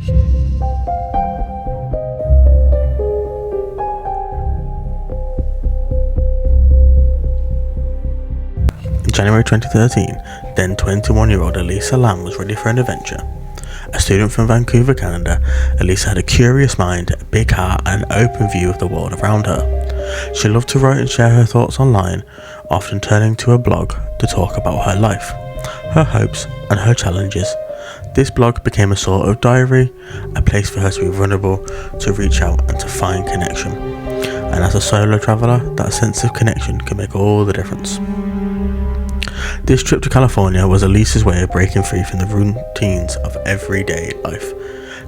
In January 2013, then 21-year-old Elisa Lam was ready for an adventure. A student from Vancouver, Canada, Elisa had a curious mind, a big heart and an open view of the world around her. She loved to write and share her thoughts online, often turning to her blog to talk about her life, her hopes and her challenges. This blog became a sort of diary, a place for her to be vulnerable, to reach out and to find connection. And as a solo traveller, that sense of connection can make all the difference. This trip to California was Elisa's way of breaking free from the routines of everyday life.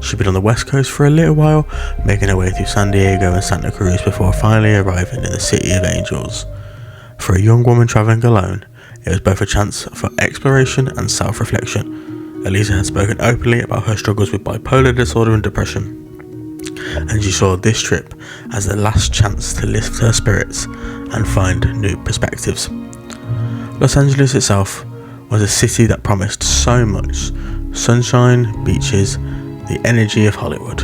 She'd been on the West Coast for a little while, making her way through San Diego and Santa Cruz before finally arriving in the City of Angels. For a young woman travelling alone, it was both a chance for exploration and self-reflection. Elisa had spoken openly about her struggles with bipolar disorder and depression, and she saw this trip as the last chance to lift her spirits and find new perspectives. Los Angeles itself was a city that promised so much: sunshine, beaches, the energy of Hollywood.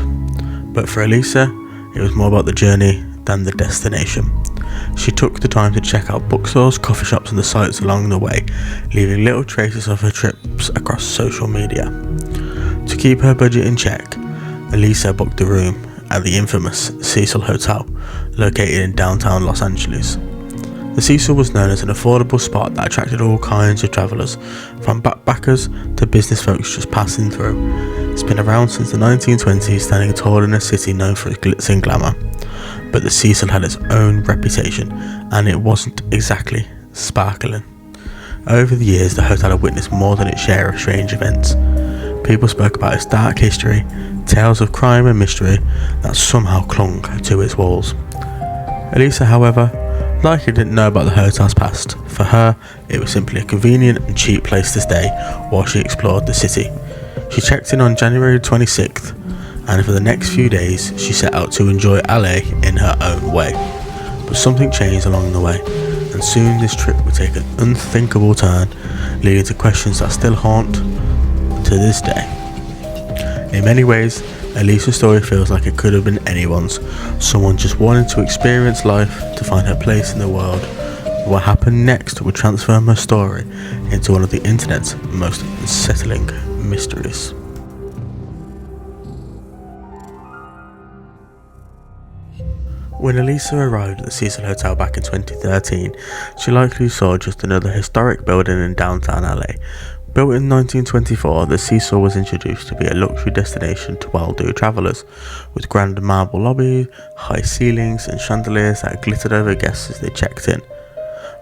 But for Elisa, it was more about the journey than the destination. She took the time to check out bookstores, coffee shops and the sights along the way, leaving little traces of her trips across social media. To keep her budget in check, Elisa booked a room at the infamous Cecil Hotel, located in downtown Los Angeles. The Cecil was known as an affordable spot that attracted all kinds of travellers, from backpackers to business folks just passing through. It's been around since the 1920s, standing tall in a city known for its glitz and glamour. But the Cecil had its own reputation, and it wasn't exactly sparkling. Over the years, the hotel had witnessed more than its share of strange events. People spoke about its dark history, tales of crime and mystery that somehow clung to its walls. Elisa, however, likely didn't know about the hotel's past. For her, it was simply a convenient and cheap place to stay while she explored the city. She checked in on January 26th, and for the next few days she set out to enjoy LA in her own way. But something changed along the way, and soon this trip would take an unthinkable turn, leading to questions that still haunt to this day. In many ways, Elisa's story feels like it could have been anyone's. Someone just wanted to experience life, to find her place in the world. What happened next would transform her story into one of the internet's most unsettling mysteries. When Elisa arrived at the Cecil Hotel back in 2013, she likely saw just another historic building in downtown LA. Built in 1924, the Cecil was introduced to be a luxury destination to well-to-do travellers, with grand marble lobbies, high ceilings and chandeliers that glittered over guests as they checked in.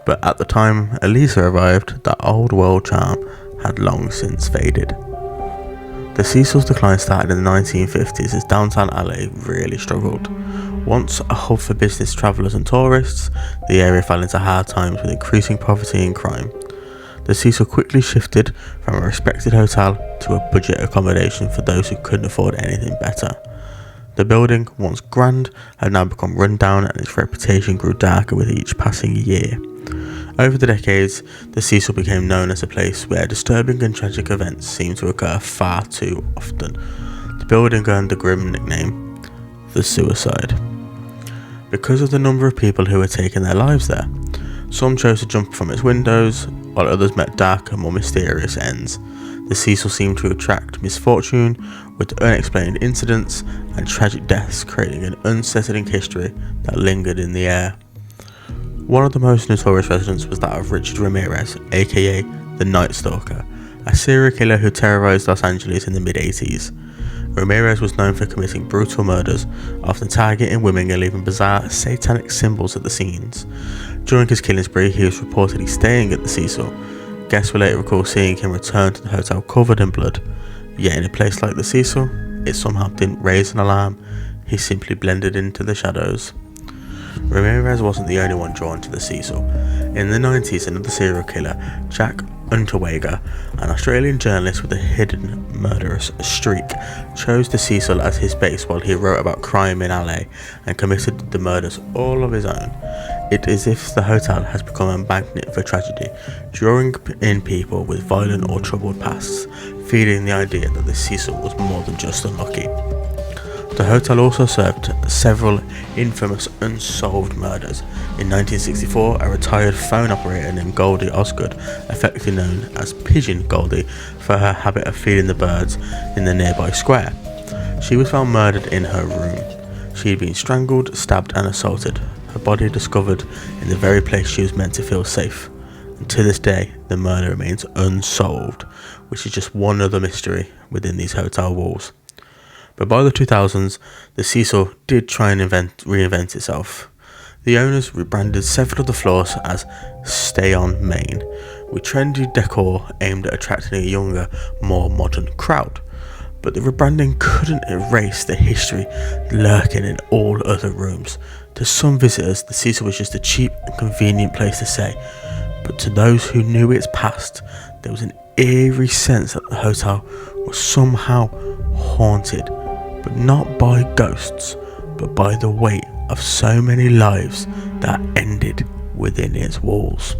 But at the time Elisa arrived, that old world charm had long since faded. The Cecil's decline started in the 1950s as downtown LA really struggled. Once a hub for business travellers and tourists, the area fell into hard times with increasing poverty and crime. The Cecil quickly shifted from a respected hotel to a budget accommodation for those who couldn't afford anything better. The building, once grand, had now become run down, and its reputation grew darker with each passing year. Over the decades, the Cecil became known as a place where disturbing and tragic events seemed to occur far too often. The building earned the grim nickname, the Suicide, because of the number of people who had taken their lives there. Some chose to jump from its windows, while others met darker, more mysterious ends. The Cecil seemed to attract misfortune, with unexplained incidents and tragic deaths creating an unsettling history that lingered in the air. One of the most notorious residents was that of Richard Ramirez, aka the Night Stalker, a serial killer who terrorized Los Angeles in the mid-80s. Ramirez was known for committing brutal murders, often targeting women and leaving bizarre satanic symbols at the scenes. During his killing spree, he was reportedly staying at the Cecil. Guests will later recall seeing him return to the hotel covered in blood. Yet in a place like the Cecil, it somehow didn't raise an alarm. He simply blended into the shadows. Ramirez wasn't the only one drawn to the Cecil. In the 90s, another serial killer, Jack Unterweger, an Australian journalist with a hidden murderous streak, chose the Cecil as his base while he wrote about crime in LA and committed the murders all of his own. It is as if the hotel has become a magnet for tragedy, drawing in people with violent or troubled pasts, feeding the idea that the Cecil was more than just unlucky. The hotel also served several infamous unsolved murders. In 1964, a retired phone operator named Goldie Osgood, affectionately known as Pigeon Goldie for her habit of feeding the birds in the nearby square. She was found murdered in her room. She had been strangled, stabbed and assaulted, her body discovered in the very place she was meant to feel safe. And to this day, the murder remains unsolved, which is just one other mystery within these hotel walls. But by the 2000s, the Cecil did try and reinvent itself. The owners rebranded several of the floors as Stay On Main, with trendy decor aimed at attracting a younger, more modern crowd. But the rebranding couldn't erase the history lurking in all other rooms. To some visitors, the Cecil was just a cheap and convenient place to stay. But to those who knew its past, there was an eerie sense that the hotel was somehow haunted. But not by ghosts, but by the weight of so many lives that ended within its walls.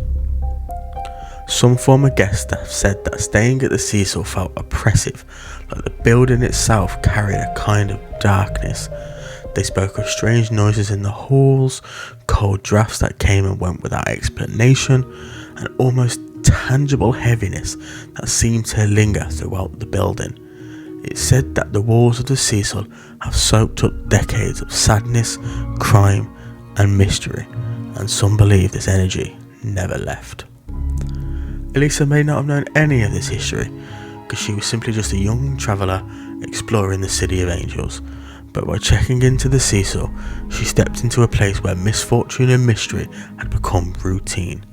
Some former guests have said that staying at the Cecil felt oppressive, like the building itself carried a kind of darkness. They spoke of strange noises in the halls, cold drafts that came and went without explanation, and almost tangible heaviness that seemed to linger throughout the building. It's said that the walls of the Cecil have soaked up decades of sadness, crime and mystery, and some believe this energy never left. Elisa may not have known any of this history, because she was simply just a young traveller exploring the City of Angels, but by checking into the Cecil, she stepped into a place where misfortune and mystery had become routine.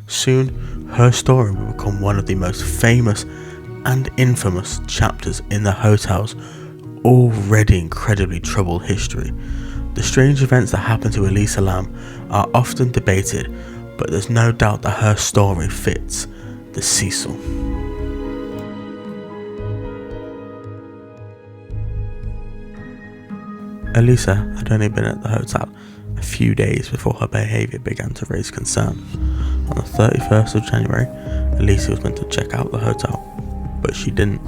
Soon, her story would become one of the most famous and infamous chapters in the hotel's already incredibly troubled history. The strange events that happened to Elisa Lam are often debated, but there's no doubt that her story fits the Cecil. Elisa had only been at the hotel a few days before her behaviour began to raise concern. On the 31st of January, Elisa was meant to check out the hotel, but she didn't.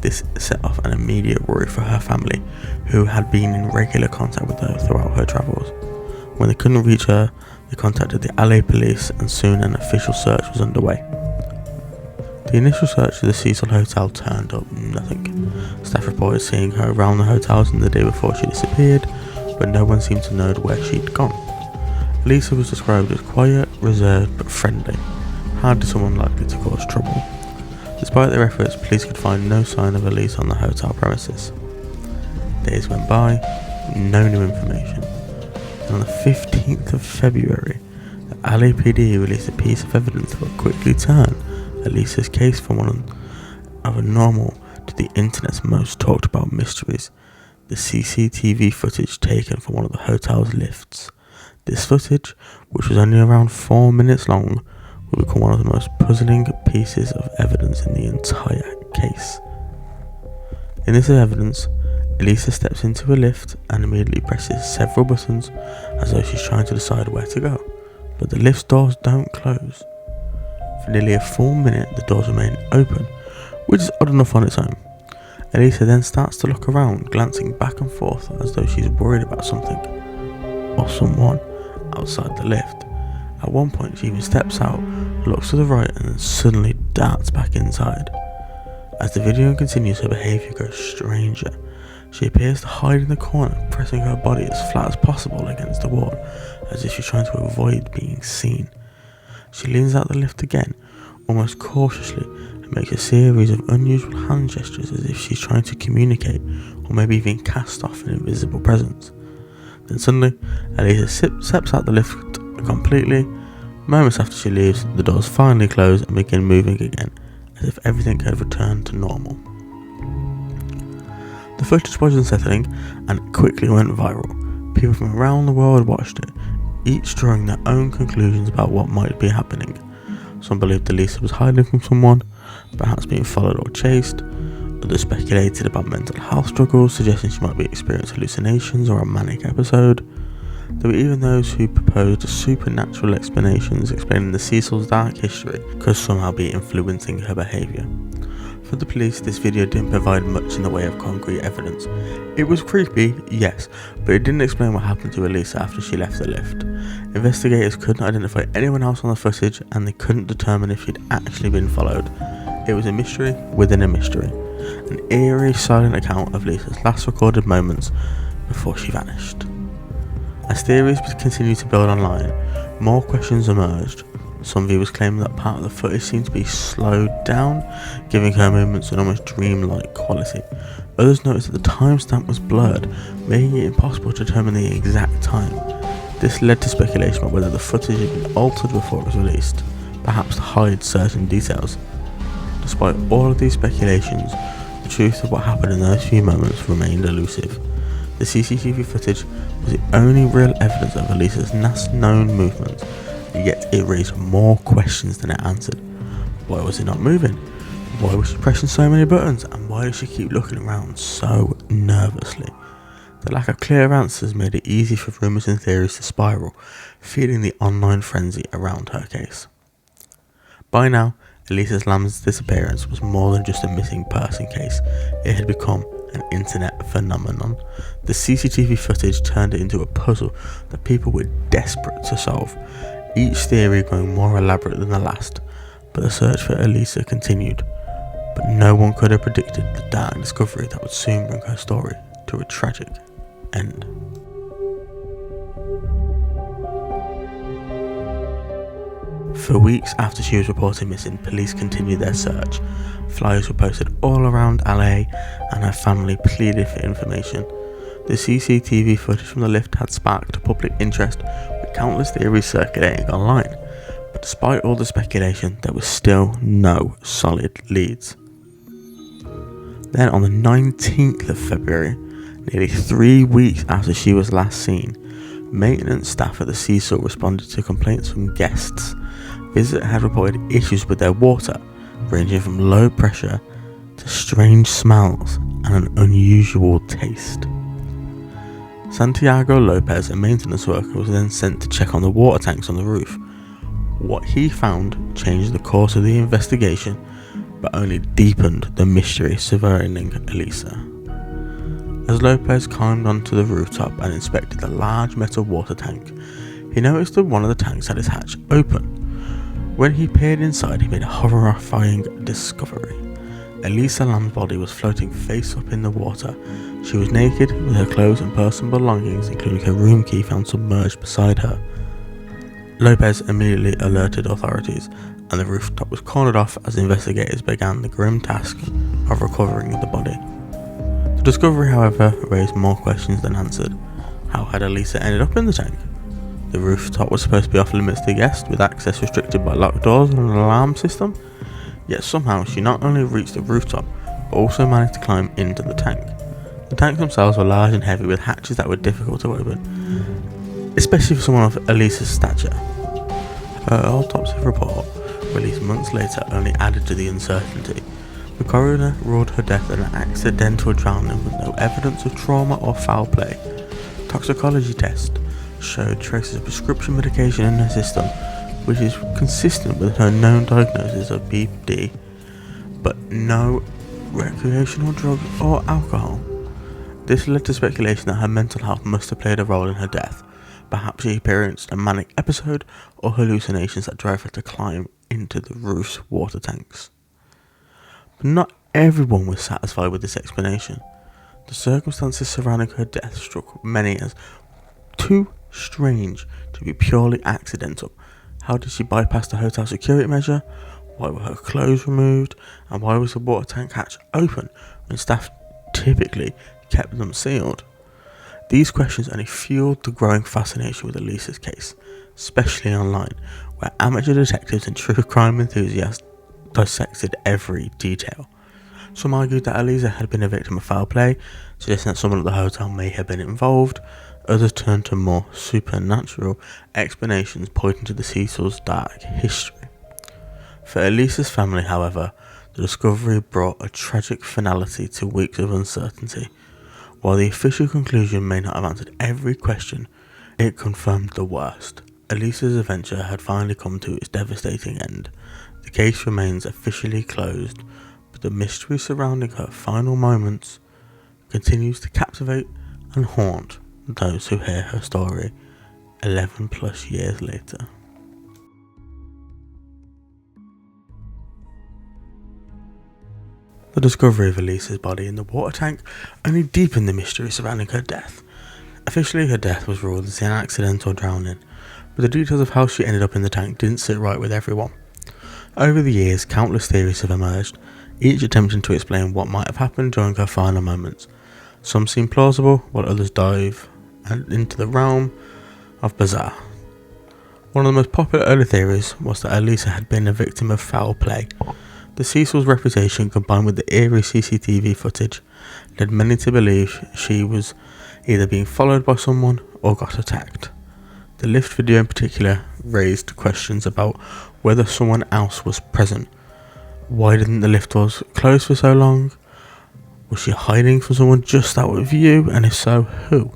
This set off an immediate worry for her family, who had been in regular contact with her throughout her travels. When they couldn't reach her, they contacted the LA police, and soon an official search was underway. The initial search of the Cecil Hotel turned up nothing. Staff reported seeing her around the hotels in the day before she disappeared, but no one seemed to know where she'd gone. Elisa was described as quiet, reserved but friendly. Hardly someone likely to cause trouble. Despite their efforts, police could find no sign of Elisa on the hotel premises. Days went by, no new information. And on the 15th of February, the LAPD released a piece of evidence that would quickly turn Elisa's case from one of a normal to the internet's most talked about mysteries: the CCTV footage taken from one of the hotel's lifts. This footage, which was only around 4 minutes long, would become one of the most puzzling pieces of evidence in the entire case. In this evidence, Elisa steps into a lift and immediately presses several buttons as though she's trying to decide where to go, but the lift's doors don't close. For nearly a full minute, the doors remain open, which is odd enough on its own. Elisa then starts to look around, glancing back and forth as though she's worried about something or someone outside the lift. At one point, she even steps out, looks to the right, and then suddenly darts back inside. As the video continues, her behaviour grows stranger. She appears to hide in the corner, pressing her body as flat as possible against the wall, as if she's trying to avoid being seen. She leans out the lift again, almost cautiously, and makes a series of unusual hand gestures as if she's trying to communicate, or maybe even cast off an invisible presence. Then suddenly, Elisa steps out the lift completely. Moments after she leaves, the doors finally close and begin moving again, as if everything had returned to normal. The footage was unsettling and quickly went viral. People from around the world watched it, each drawing their own conclusions about what might be happening. Some believed Elisa was hiding from someone, perhaps being followed or chased. Others speculated about mental health struggles, suggesting she might be experiencing hallucinations or a manic episode. There were even those who proposed supernatural explanations explaining the Cecil's dark history could somehow be influencing her behaviour. For the police, this video didn't provide much in the way of concrete evidence. It was creepy, yes, but it didn't explain what happened to Elisa after she left the lift. Investigators couldn't identify anyone else on the footage, and they couldn't determine if she'd actually been followed. It was a mystery within a mystery. An eerie, silent account of Lisa's last recorded moments before she vanished. As theories continued to build online, more questions emerged. Some viewers claimed that part of the footage seemed to be slowed down, giving her movements an almost dreamlike quality. Others noticed that the timestamp was blurred, making it impossible to determine the exact time. This led to speculation about whether the footage had been altered before it was released, perhaps to hide certain details. Despite all of these speculations, the truth of what happened in those few moments remained elusive. The CCTV footage was the only real evidence of Elisa's last known movements, yet it raised more questions than it answered. Why was it not moving? Why was she pressing so many buttons? And why did she keep looking around so nervously? The lack of clear answers made it easy for rumours and theories to spiral, feeding the online frenzy around her case. By now, Elisa Lam's disappearance was more than just a missing person case. It had become an internet phenomenon. The CCTV footage turned it into a puzzle that people were desperate to solve, each theory growing more elaborate than the last. But the search for Elisa continued. But no one could have predicted the dark discovery that would soon bring her story to a tragic end. For weeks after she was reported missing, police continued their search. Flyers were posted all around LA, and her family pleaded for information. The CCTV footage from the lift had sparked public interest, with countless theories circulating online. But despite all the speculation, there was still no solid leads. Then on the 19th of February, nearly 3 weeks after she was last seen, maintenance staff at the Cecil responded to complaints from guests. Visitors had reported issues with their water, ranging from low pressure to strange smells and an unusual taste. Santiago Lopez, a maintenance worker, was then sent to check on the water tanks on the roof. What he found changed the course of the investigation, but only deepened the mystery surrounding Elisa. As Lopez climbed onto the rooftop and inspected the large metal water tank, he noticed that one of the tanks had its hatch open. When he peered inside, he made a horrifying discovery. Elisa Lam's body was floating face up in the water. She was naked, with her clothes and personal belongings, including her room key, found submerged beside her. Lopez immediately alerted authorities, and the rooftop was cornered off as investigators began the grim task of recovering the body. The discovery, however, raised more questions than answered. How had Elisa ended up in the tank? The rooftop was supposed to be off limits to guests, with access restricted by locked doors and an alarm system. Yet somehow she not only reached the rooftop, but also managed to climb into the tank. The tanks themselves were large and heavy, with hatches that were difficult to open, especially for someone of Elisa's stature. Her autopsy report, released months later, only added to the uncertainty. The coroner ruled her death an accidental drowning with no evidence of trauma or foul play. Toxicology tests showed traces of prescription medication in her system, which is consistent with her known diagnosis of BPD, but no recreational drug or alcohol. This led to speculation that her mental health must have played a role in her death. Perhaps she experienced a manic episode or hallucinations that drove her to climb into the roof's water tanks. But not everyone was satisfied with this explanation. The circumstances surrounding her death struck many as too strange to be purely accidental. How did she bypass the hotel security measure? Why were her clothes removed? And why was the water tank hatch open when staff typically kept them sealed? These questions only fueled the growing fascination with Elisa's case, especially online, where amateur detectives and true crime enthusiasts dissected every detail. Some argued that Elisa had been a victim of foul play, suggesting that someone at the hotel may have been involved. Others turned to more supernatural explanations, pointing to the Cecil's dark history. For Elisa's family, however, the discovery brought a tragic finality to weeks of uncertainty. While the official conclusion may not have answered every question, it confirmed the worst. Elisa's adventure had finally come to its devastating end. The case remains officially closed, but but the mystery surrounding her final moments continues to captivate and haunt those who hear her story 11 plus years later. The discovery of Elisa's body in the water tank only deepened the mystery surrounding her death. Officially, her death was ruled as an accidental drowning, but the details of how she ended up in the tank didn't sit right with everyone. Over the years, countless theories have emerged, each attempting to explain what might have happened during her final moments. Some seem plausible, while others dive into the realm of bizarre. One of the most popular early theories was that Elisa had been a victim of foul play. The Cecil's reputation, combined with the eerie CCTV footage, led many to believe she was either being followed by someone or got attacked. The lift video in particular raised questions about whether someone else was present. Why didn't the lift doors close for so long? Was she hiding from someone just out of view, and if so, who?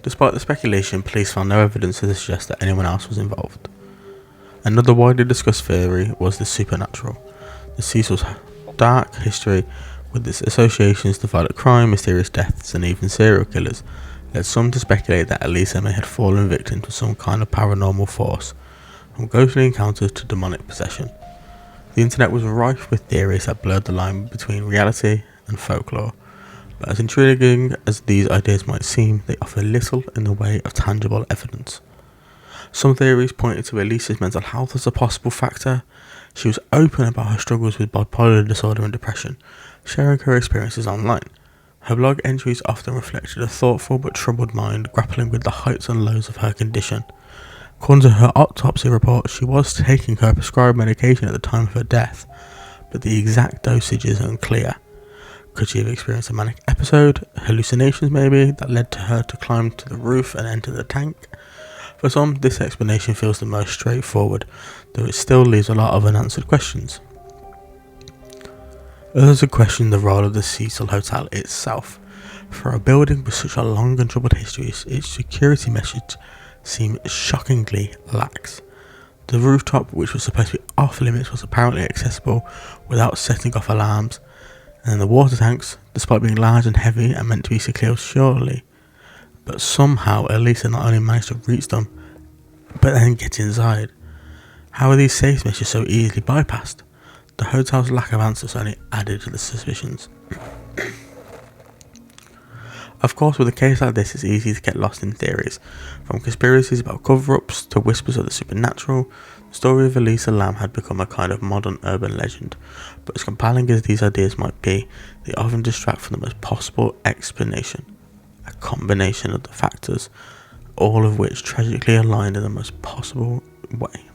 Despite the speculation, police found no evidence to suggest that anyone else was involved. Another widely discussed theory was the supernatural. The Cecil's dark history, with its associations to violent crime, mysterious deaths, and even serial killers, led some to speculate that Elisa may have fallen victim to some kind of paranormal force, from ghostly encounters to demonic possession. The internet was rife with theories that blurred the line between reality and folklore, but as intriguing as these ideas might seem, they offer little in the way of tangible evidence. Some theories pointed to Elisa's mental health as a possible factor. She was open about her struggles with bipolar disorder and depression, sharing her experiences online. Her blog entries often reflected a thoughtful but troubled mind, grappling with the heights and lows of her condition. According to her autopsy report, she was taking her prescribed medication at the time of her death, but the exact dosage is unclear. Could she have experienced a manic episode, hallucinations maybe, that led to her to climb to the roof and enter the tank? For some, this explanation feels the most straightforward, though it still leaves a lot of unanswered questions. Others have questioned the role of the Cecil Hotel itself. For a building with such a long and troubled history, its security measures seem shockingly lax. The rooftop, which was supposed to be off limits, was apparently accessible without setting off alarms, and the water tanks, despite being large and heavy, are meant to be secure surely. But somehow Elisa not only managed to reach them, but then get inside. How are these safe measures so easily bypassed? The hotel's lack of answers only added to the suspicions. Of course, with a case like this, it's easy to get lost in theories. From conspiracies about cover-ups to whispers of the supernatural, the story of Elisa Lam had become a kind of modern urban legend. But as compelling as these ideas might be, they often distract from the most possible explanation. A combination of the factors, all of which tragically aligned in the most possible way.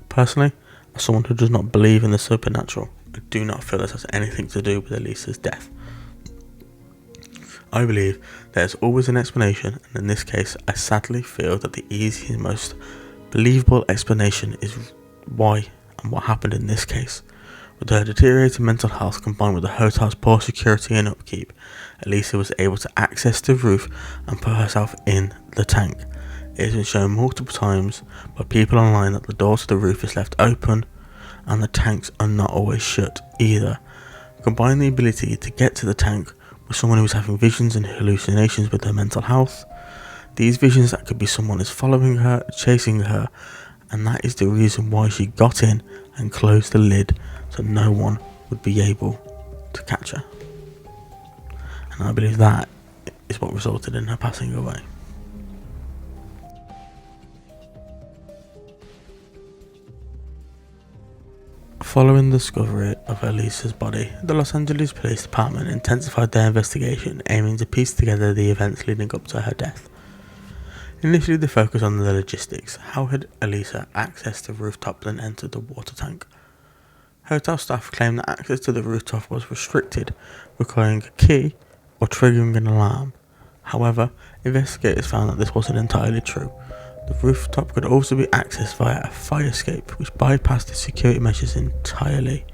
Personally, as someone who does not believe in the supernatural, I do not feel this has anything to do with Elisa's death. I believe there is always an explanation, and in this case, I sadly feel that the easiest and most believable explanation is why and what happened in this case. With her deteriorating mental health combined with the hotel's poor security and upkeep, Elisa was able to access the roof and put herself in the tank. It has been shown multiple times by people online that the door to the roof is left open and the tanks are not always shut either. Combine the ability to get to the tank with someone who is having visions and hallucinations with her mental health. These visions that could be someone is following her, chasing her, and that is the reason why she got in and closed the lid so no one would be able to catch her. And I believe that is what resulted in her passing away. Following the discovery of Elisa's body, the Los Angeles Police Department intensified their investigation, aiming to piece together the events leading up to her death. Initially, they focused on the logistics. How had Elisa accessed the rooftop and entered the water tank? Hotel staff claimed that access to the rooftop was restricted, requiring a key or triggering an alarm. However, investigators found that this wasn't entirely true. The rooftop could also be accessed via a fire escape, which bypassed the security measures entirely.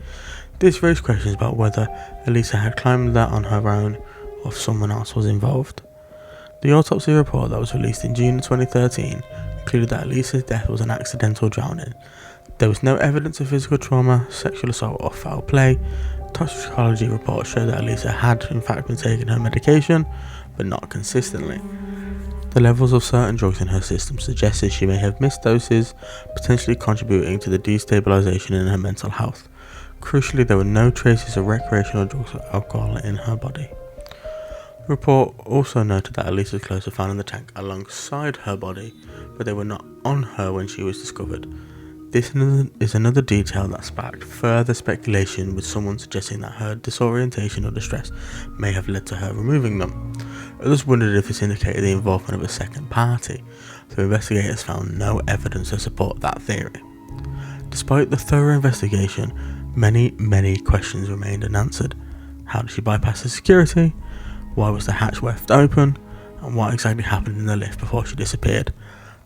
This raised questions about whether Elisa had climbed that on her own or if someone else was involved. The autopsy report that was released in June 2013 concluded that Elisa's death was an accidental drowning. There was no evidence of physical trauma, sexual assault or foul play, Toxicology reports show that Elisa had in fact been taking her medication, but not consistently. The levels of certain drugs in her system suggested she may have missed doses, potentially contributing to the destabilization in her mental health. Crucially, there were no traces of recreational drugs or alcohol in her body. The report also noted that Elisa's clothes were found in the tank alongside her body, but they were not on her when she was discovered. This is another detail that sparked further speculation, with someone suggesting that her disorientation or distress may have led to her removing them. Others wondered if this indicated the involvement of a second party, though investigators found no evidence to support that theory. Despite the thorough investigation, many questions remained unanswered. How did she bypass the security? Why was the hatch left open? And what exactly happened in the lift before she disappeared?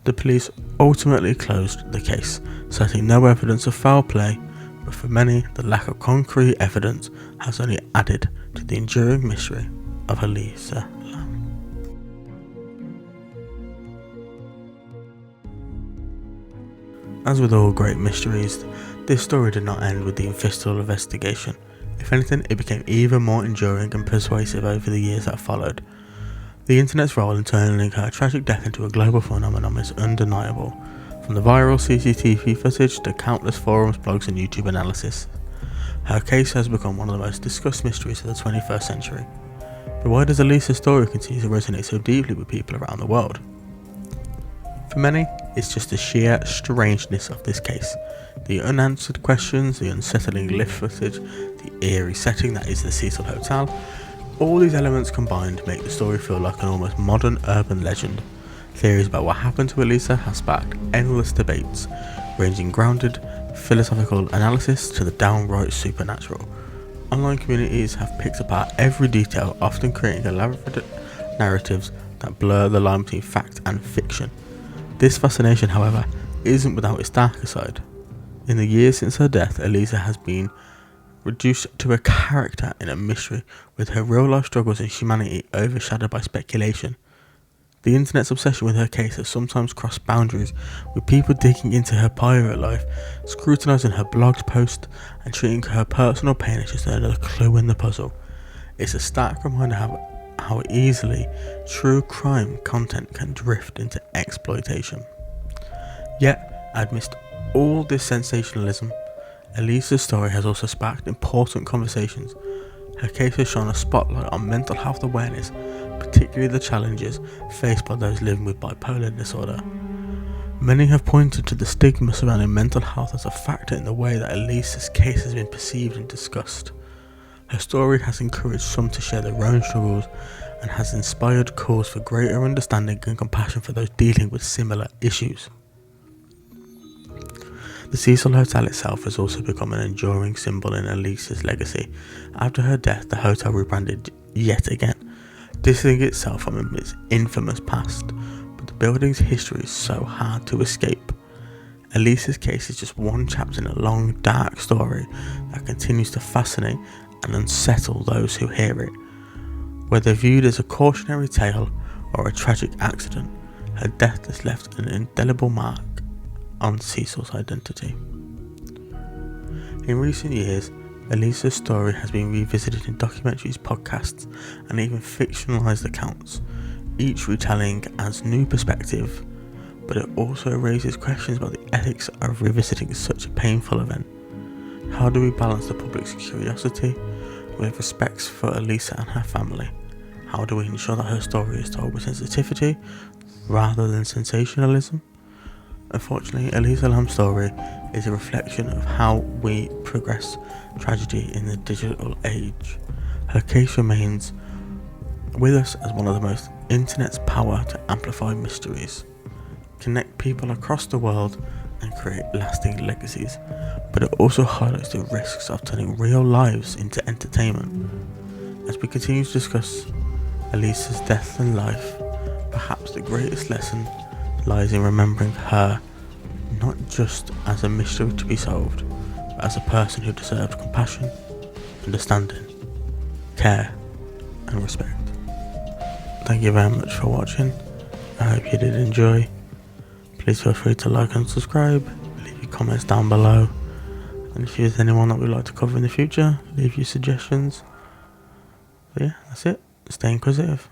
The police ultimately closed the case, citing no evidence of foul play, but for many, the lack of concrete evidence has only added to the enduring mystery of Elisa Lam. As with all great mysteries, this story did not end with the official investigation. If anything, it became even more enduring and persuasive over the years that followed. The internet's role in turning her tragic death into a global phenomenon is undeniable, from the viral CCTV footage to countless forums, blogs and YouTube analysis. Her case has become one of the most discussed mysteries of the 21st century. But why does Elisa's story continue to resonate so deeply with people around the world? For many, it's just the sheer strangeness of this case. The unanswered questions, the unsettling lift footage, the eerie setting that is the Cecil Hotel. All these elements combined make the story feel like an almost modern urban legend. Theories about what happened to Elisa have sparked endless debates, ranging grounded philosophical analysis to the downright supernatural. Online communities have picked apart every detail, often creating elaborate narratives that blur the line between fact and fiction. This fascination, however, isn't without its darker side. In the years since her death, Elisa has been reduced to a character in a mystery, with her real-life struggles and humanity overshadowed by speculation. The internet's obsession with her case has sometimes crossed boundaries, with people digging into her private life, scrutinising her blog posts, and treating her personal pain as just another clue in the puzzle. It's a stark reminder how easily true crime content can drift into exploitation. Yet, amidst all this sensationalism, Elisa's story has also sparked important conversations. Her case has shone a spotlight on mental health awareness, particularly the challenges faced by those living with bipolar disorder. Many have pointed to the stigma surrounding mental health as a factor in the way that Elisa's case has been perceived and discussed. Her story has encouraged some to share their own struggles and has inspired calls for greater understanding and compassion for those dealing with similar issues. The Cecil Hotel itself has also become an enduring symbol in Elisa's legacy. After her death, the hotel rebranded yet again, distancing itself from its infamous past, but the building's history is so hard to escape. Elisa's case is just one chapter in a long, dark story that continues to fascinate and unsettle those who hear it. Whether viewed as a cautionary tale or a tragic accident, her death has left an indelible mark on Cecil's identity. In recent years, Elisa's story has been revisited in documentaries, podcasts, and even fictionalized accounts. Each retelling adds new perspective, but it also raises questions about the ethics of revisiting such a painful event. How do we balance the public's curiosity with respect for Elisa and her family? How do we ensure that her story is told with sensitivity rather than sensationalism? Unfortunately, Elisa Lam's story is a reflection of how we progress tragedy in the digital age. Her case remains with us as one of the most internet's power to amplify mysteries, connect people across the world, and create lasting legacies. But it also highlights the risks of turning real lives into entertainment. As we continue to discuss Elisa's death and life, perhaps the greatest lesson lies in remembering her not just as a mystery to be solved, but as a person who deserved compassion, understanding, care, and respect. Thank you very much for watching. I hope you did enjoy. Please feel free to like and subscribe, leave your comments down below, And if there's anyone that we'd like to cover in the future, leave your suggestions. But yeah, that's it. Stay inquisitive.